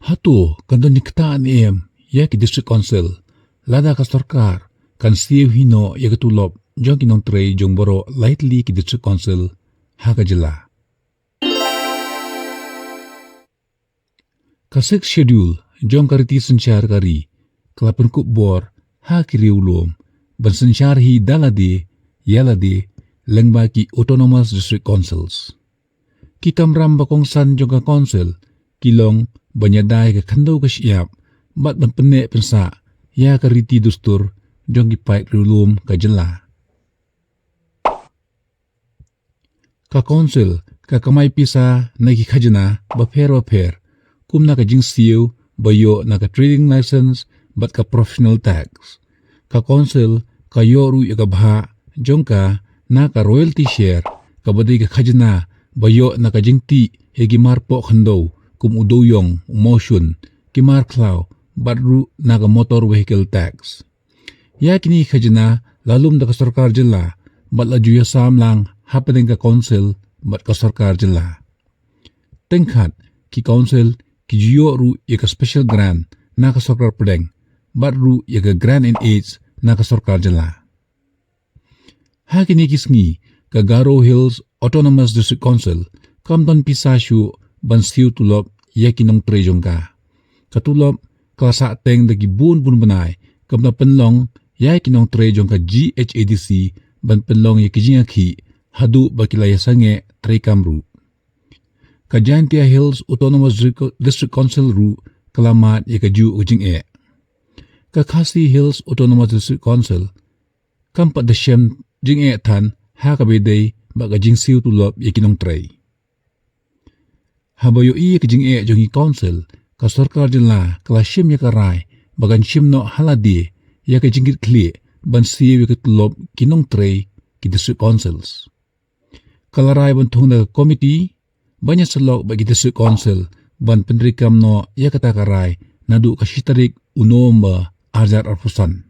Hatu kanton niktaan ya ki district council lada ka sarkar kan siu hino ya ketulop jong kinong trey jong boro lightly ki district council ha ka jila. Kasek schedule jong kariti sanchar kari kelapun kup bor ha kiri ulum ban sanchar hi daladi yaladi lengba ki autonomous district councils. Ki kamram bakong san jong ka council kilong banyadai ke khandau ke siap bat ban pene pensa ya kariti dustur jong ki pai ulum ka jela. Ka council ka kamai pisa na ki khajna baper kumna ka jing siu bayo na ka trading license bat ka professional tax. Ka council ka yoru ya ka bha jong ka na ka royalty share ka badai ka khajna bayo na ka jing ti he gi marpo khandau kum udoyong motion ki mar klau badru na ka motor vehicle tax. Ya kini khajna lalum da ka sarkar jilla bat la juya sam lang happening ka council bat ka sarkar jilla. Tengkhat ki council ki juyo ru ya ka special grant na ka sarkar pedeng bat ru ya ka grant and aids na ka sarkar jilla. Ha kini kisngi ka Garo Hills Autonomous District Council kamton pisasyu ban siu tulop ya kinong trejong ka. Katulop klasa teng dagi bun benai kamna penlong ya kinong trejong ka GHADC ban penlong ya kijingaki hadu bakilaya sange tre kamru. Ka Jaintia Hills Autonomous District Council ru kelamat ya ka ju ujing Ka Khasi Hills Autonomous District Council kampat desem jing tan ha ka bedai baka jing siu tulop ya kinong tre. Habayo iya kijing jongi council ka sarkar jila kala shim ya karai bagan shim no haladi ya ka jingit kli ban siya ya ketulop kinong tray ki district councils. Kala rai ban tung na committee banyak selok bagi district council ban penrikam no ya kata karai nadu kasitarik unomba arjar arpusan.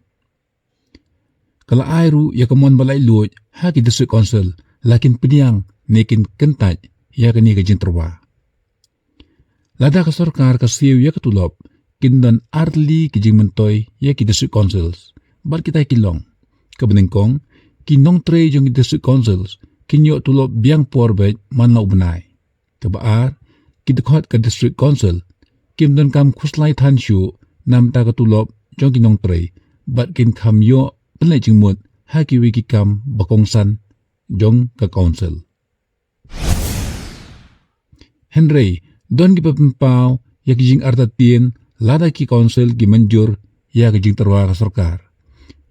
Kala airu ya kamon balai luoj ha ki district council lakin peniang nekin kentaj ya kani ka jinterwa. Lada ka sarkar ka siu ya ketulop kindan arli ki jing mentoy ya ki district councils bat kita kilong kabenengkong kinong tre jong ki district councils kinyo tulop biang porbet man lau benai kabaar ki dekhot ka district council kimdan kam khuslai than shu nam ta ka tulop jong kinong tre bat kin kham yo penle jing mut ha ki wi ki kam bakong san jong ka council. Henry don ki papimpaw ya ki jing artatien lada ki council ki manjur ya ki jing terwa ka sarkar.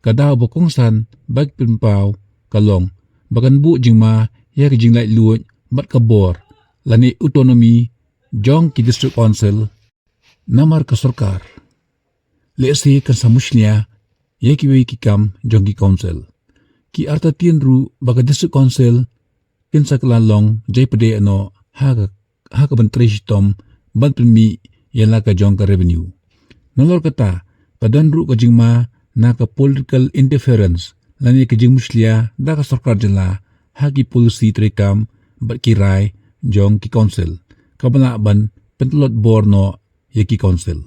Kadaw bokongsan bag pimpaw kalong bagan bu jing ma ya ki jing lai luoj bat kabor lani autonomy jong ki district council namar ka sarkar. Lesi kan samusnya ya ki wi ki kam jong ki council. Ki artatien ru baga district council kinsa kalalong jay pade ano ha ka bantri tom ban primi yala ka jong ka revenue. Nolor kata padan ru ka jingma na ka political interference lani ka jing muslia da ka sarkar jala ha ki policy trekam bat kirai jong ki council kabala ban pentulot borno ya ki council.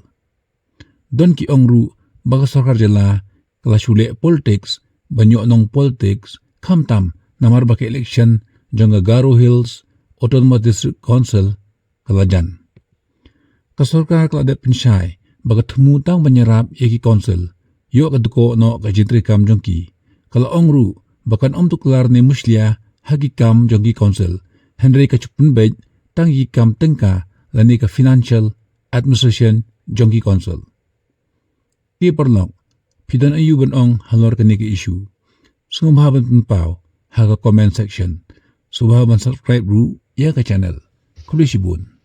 Don ki ongru baka sarkar jala kala shule politics banyo nong politics kamtam namar baka election jong ka Garo Hills Autonomous District Council kalajan. Kasarkar kaladat pensyai baga tumutang banyarap yaki council yo kaduko no kajintri kam jongki. Kala ongru bakan tuklar ni muslia hagi kam jongki council Henry kachupun bej tangi kam tengka lani ka financial administration jongki council. Ti perlong pidan ayu benong halor kani ke issue. Sungguh penpaw haga comment section. Subhaban subscribe ru ya ka channel. Kulisibun.